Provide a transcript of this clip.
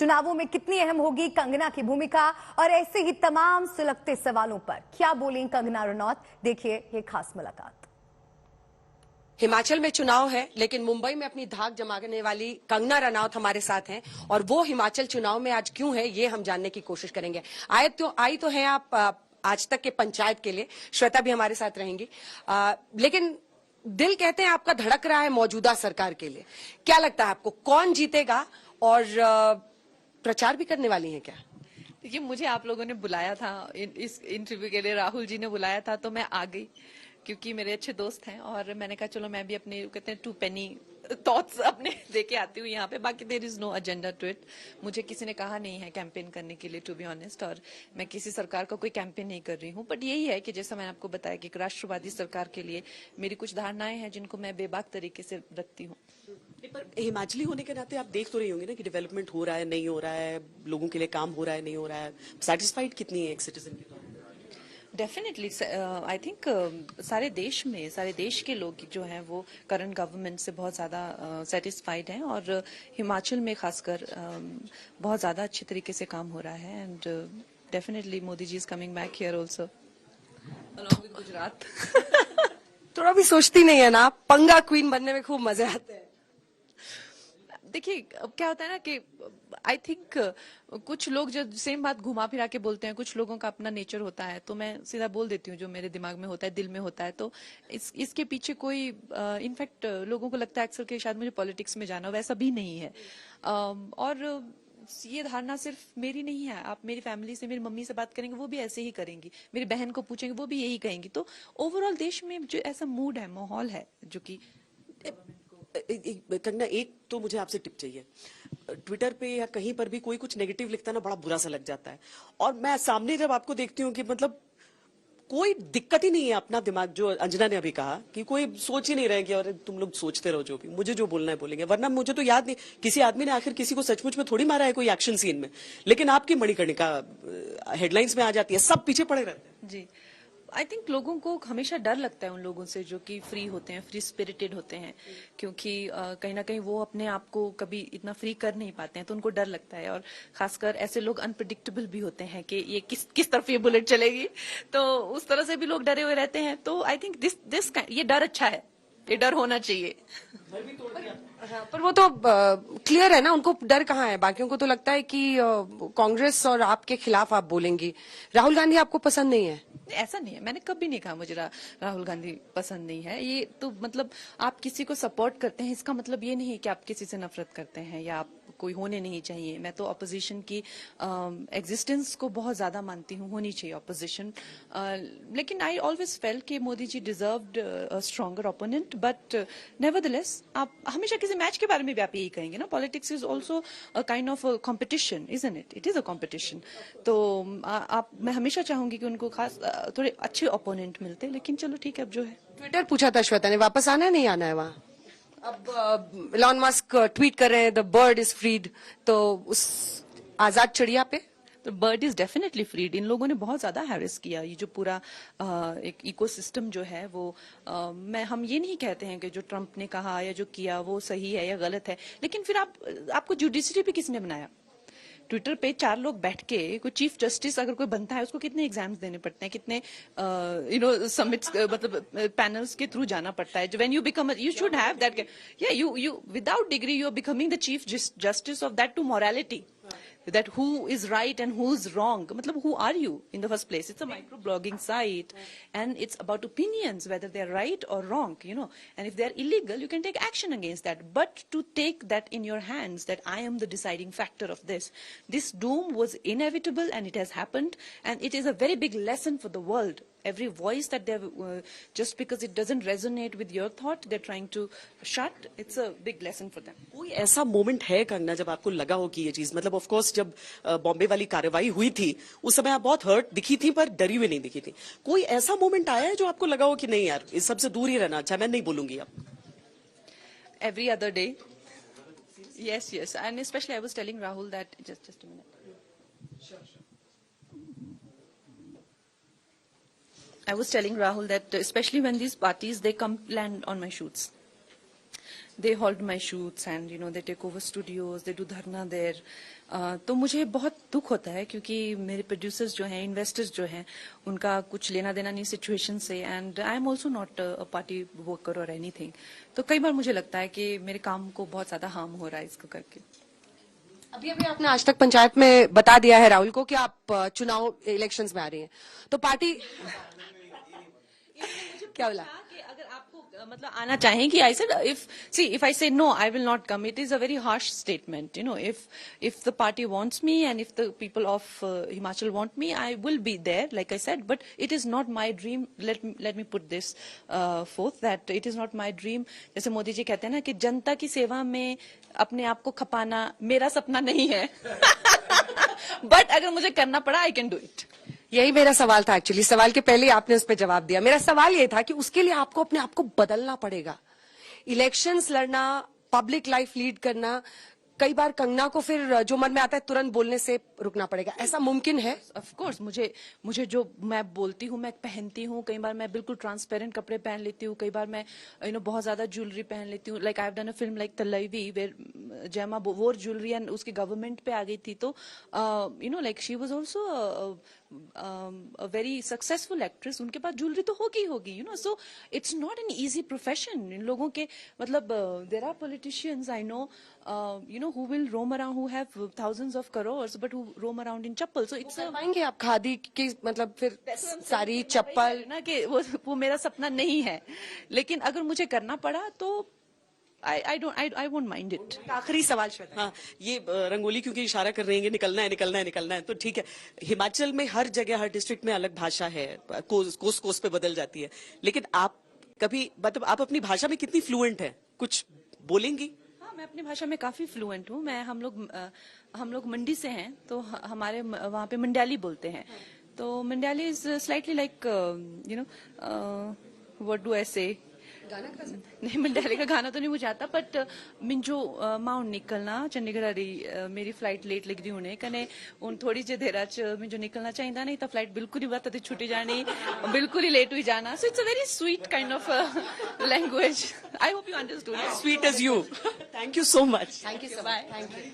चुनावों में कितनी अहम होगी कंगना की भूमिका, और ऐसे ही तमाम सुलगते सवालों पर क्या बोली कंगना रनौत, देखिए ये खास मुलाकात। हिमाचल में चुनाव है, लेकिन मुंबई में अपनी धाक जमाने वाली कंगना रनौत हमारे साथ हैं और वो हिमाचल चुनाव में आज क्यों है ये हम जानने की कोशिश करेंगे। आई तो हैं आप आज तक के पंचायत के लिए, श्वेता भी हमारे साथ रहेंगी, लेकिन दिल कहते हैं आपका धड़क रहा है मौजूदा सरकार के लिए। क्या लगता है आपको कौन जीतेगा, और प्रचार भी करने वाली हैं क्या? देखिए, मुझे आप लोगों ने बुलाया था इस इंटरव्यू के लिए, राहुल जी ने बुलाया था तो मैं आ गई क्योंकि मेरे अच्छे दोस्त हैं और मैंने कहा चलो मैं भी अपने कहते हैं 2 penny थॉट्स अपने देके आती हूँ यहाँ पे। बाकी there is no agenda to it. मुझे किसी ने कहा नहीं है कैंपेन करने के लिए, टू बी ऑनेस्ट, और मैं किसी सरकार का कोई कैंपेन नहीं कर रही हूँ। बट यही है कि जैसा मैंने आपको बताया कि एक राष्ट्रवादी सरकार के लिए मेरी कुछ धारणाएं हैं जिनको मैं बेबाक तरीके से रखती हूँ। पर हिमाचली होने के नाते आप देख तो रही होंगी ना कि डेवलपमेंट हो रहा है, नहीं हो रहा है, लोगों के लिए काम हो रहा है, नहीं हो रहा है, सेटिस्फाइड कितनी है एक सिटीजन के तौर पर? डेफिनेटली आई थिंक सारे देश के लोग जो हैं वो करंट गवर्नमेंट से बहुत ज़्यादा सेटिस्फाइड हैं और हिमाचल में खासकर बहुत ज़्यादा अच्छे तरीके से काम हो रहा है। And definitely Modi ji is coming back here also along with Gujarat. थोड़ा भी सोचती नहीं है ना, पंगा क्वीन बनने में खूब मजे आते हैं। देखिए क्या होता है ना कि आई थिंक कुछ लोग जो सेम बात घुमा फिरा के बोलते हैं, कुछ लोगों का अपना नेचर होता है, तो मैं सीधा बोल देती हूँ जो मेरे दिमाग में होता है, दिल में होता है। तो इसके पीछे कोई इनफैक्ट लोगों को लगता है अक्सर कि शायद मुझे पॉलिटिक्स में जाना, वैसा भी नहीं है। और ये धारणा सिर्फ मेरी नहीं है, आप मेरी फैमिली से, मेरी मम्मी से बात करेंगे वो भी ऐसे ही करेंगी, मेरी बहन को पूछेंगे वो भी यही कहेंगी। तो ओवरऑल देश में जो ऐसा मूड है, माहौल है जो कि कंगना, एक तो मुझे आपसे टिप चाहिए। ट्विटर पे या कहीं पर भी कोई कुछ नेगेटिव लिखता है ना, बड़ा बुरा सा लग जाता है। और मैं सामने जब आपको देखती हूँ कि मतलब कोई दिक्कत ही नहीं है, अपना दिमाग, जो अंजना ने अभी कहा कि कोई सोच ही नहीं रहे कि और तुम लोग सोचते रहो, जो भी मुझे जो बोलना है बोलेंगे। वरना मुझे तो याद नहीं किसी आदमी ने आखिर किसी को सचमुच में थोड़ी मारा है कोई एक्शन सीन में, लेकिन आपकी मणिकर्णिका हेडलाइंस में आ जाती है, सब पीछे पड़े रहते हैं। जी, आई थिंक लोगों को हमेशा डर लगता है उन लोगों से जो कि फ्री होते हैं, फ्री स्पिरिटेड होते हैं, क्योंकि कहीं ना कहीं वो अपने आप को कभी इतना फ्री कर नहीं पाते हैं, तो उनको डर लगता है। और खासकर ऐसे लोग अनप्रिडिक्टेबल भी होते हैं कि ये किस तरफ ये बुलेट चलेगी, तो उस तरह से भी लोग डरे हुए रहते हैं। तो आई थिंक ये डर अच्छा है, ये डर होना चाहिए। पर वो तो क्लियर है ना, उनको डर कहाँ है। बाकियों को तो लगता है कि कांग्रेस और आपके खिलाफ आप बोलेंगी। राहुल गांधी आपको पसंद नहीं है? ऐसा नहीं है, मैंने कभी नहीं कहा मुझे राहुल गांधी पसंद नहीं है। ये तो मतलब आप किसी को सपोर्ट करते हैं, इसका मतलब ये नहीं है कि आप किसी से नफरत करते हैं या आप कोई होने नहीं चाहिए। मैं तो अपोजिशन की एग्जिस्टेंस को बहुत ज्यादा मानती हूँ, होनी चाहिए अपोजिशन। लेकिन आई ऑलवेज फेल्ट कि Modi ji deserved a stronger opponent, but nevertheless आप हमेशा किसी मैच के बारे में भी आप यही कहेंगे ना, politics is also a kind of competition, isn't it? It is a competition. तो मैं हमेशा चाहूंगी कि उनको खास थोड़े अच्छे ओपोनेंट मिलते, लेकिन चलो ठीक है, अब जो है। ट्विटर पूछा था श्वेता ने, वापस आना है नहीं आना है वहां? अब इलॉन मस्क ट्वीट कर रहे हैं द बर्ड इज फ्रीड, तो उस आजाद चिड़िया पे तो बर्ड इज डेफिनेटली फ्रीड। इन लोगों ने बहुत ज्यादा हैरेस किया, ये जो पूरा एक इकोसिस्टम जो है वो हम ये नहीं कहते हैं कि जो ट्रंप ने कहा या जो किया वो सही है या गलत है, लेकिन फिर आपको जुडिशरी पे किसने बनाया? ट्विटर पे 4 लोग बैठ के कोई चीफ जस्टिस अगर कोई बनता है, उसको कितने एग्जाम्स देने पड़ते हैं, कितने समिट्स मतलब पैनल्स के थ्रू जाना पड़ता है। When you become, you should have that, या you without degree you are becoming the chief justice of that to morality, that who is right and who's wrong. Matlab, who are you in the first place? It's a microblogging site and it's about opinions, whether they're right or wrong, and if they're illegal you can take action against that. But to take that in your hands, that I am the deciding factor of this doom was inevitable and it has happened, and it is a very big lesson for the world. Every voice that they're just because it doesn't resonate with your thought, they're trying to shut. It's a big lesson for them. कोई ऐसा moment है कंगना जब आपको लगा हो कि ये चीज, मतलब ऑफ कोर्स जब बॉम्बे वाली कार्रवाई हुई थी उस समय आप बहुत हर्ट दिखी थी पर डरी हुई नहीं दिखी थी, कोई ऐसा मोमेंट आया है जो आपको लगा हो कि नहीं यार इस सबसे दूर ही रहना अच्छा, मैं नहीं बोलूंगी अब? Every other day. Yes, and especially I was telling Rahul that just a minute. Sure. I was telling Rahul that especially when these parties, they come land on my shoots. They halt my shoots and, they take over studios, they do dharna there. तो मुझे बहुत दुख होता है क्योंकि मेरे producers जो हैं, इन्वेस्टर्स जो हैं, उनका कुछ लेना देना नहीं सिचुएशन से, and I am also not a party worker और एनीथिंग। तो कई बार मुझे लगता है कि मेरे काम को बहुत ज्यादा हार्म हो रहा है इसको करके। अभी अभी आपने आज तक पंचायत में बता दिया है राहुल को कि आप चुनाव इलेक्शंस में आ रही हैं, तो पार्टी क्या बोला कि अगर आपको मतलब आना चाहें कि I said if I say no I will not come, it is a very harsh statement, you know. If the party wants me and if the people of Himachal want me, I will be there like I said, but it is not my dream. Let me put this forth that it is not my dream. जैसे मोदी जी कहते हैं ना कि जनता की सेवा में अपने आप को खपाना मेरा सपना नहीं है बट अगर मुझे करना पड़ा आई कैन डू इट। यही मेरा सवाल था एक्चुअली। सवाल के पहले ही आपने उस पर जवाब दिया। मेरा सवाल ये था कि उसके लिए आपको अपने आप को बदलना पड़ेगा। इलेक्शंस लड़ना, पब्लिक लाइफ लीड करना, कई बार कंगना को फिर जो मन में आता है तुरंत बोलने से रुकना पड़ेगा। ऐसा मुमकिन है? ऑफ कोर्स मुझे जो मैं बोलती हूँ मैं पहनती हूँ। कई बार मैं बिल्कुल ट्रांसपेरेंट कपड़े पहन लेती हूँ, कई बार मैं बहुत ज्यादा ज्वेलरी पहन लेती हूँ। Like I have done a film like Thalaivi where Jayamma wore jewellery and उसकी गवर्नमेंट पे आ गई थी, तो like she was also a very successful actress. उनके पास ज्वेलरी तो होगी so it's not an easy profession. इन लोगों के मतलब there are politicians I know who will roam around, who have thousands of crores but who roam around in chappal, so it's पाएंगे आप खादी की मतलब फिर सारी चप्पल ना कि वो मेरा सपना नहीं है, लेकिन अगर मुझे करना पड़ा तो I won't mind it। आखिरी सवाल श्वेता। हाँ, ये रंगोली क्योंकि इशारा कर रही है निकलना है, तो ठीक है। हिमाचल में हर जगह हर डिस्ट्रिक्ट में अलग भाषा है, कोस पे बदल जाती है, लेकिन आप कभी मतलब आप अपनी भाषा में कितनी फ्लुएंट है, कुछ बोलेंगी? हाँ, मैं अपनी भाषा में काफी फ्लुएंट हूँ। मैं हम लोग मंडी से हैं, तो हमारे वहाँ पे मंडाली बोलते हैं। तो Mandali is slightly like what do I से, नहीं मंडाली का गाना तो नहीं मुझे आता, बट मिंजो माउंट निकलना चंडीगढ़ मेरी फ्लाइट लेट लग रही होने कने उन थोड़ी जे देर मिंजो निकलना चाहिए, नहीं तो फ्लाइट बिल्कुल ही बता छुट्टी जानी, बिल्कुल ही लेट हुई जाना। So it's a very sweet kind of language. I hope you understood. Sweet as you. Thank you so much. Thank you so much. Thank you.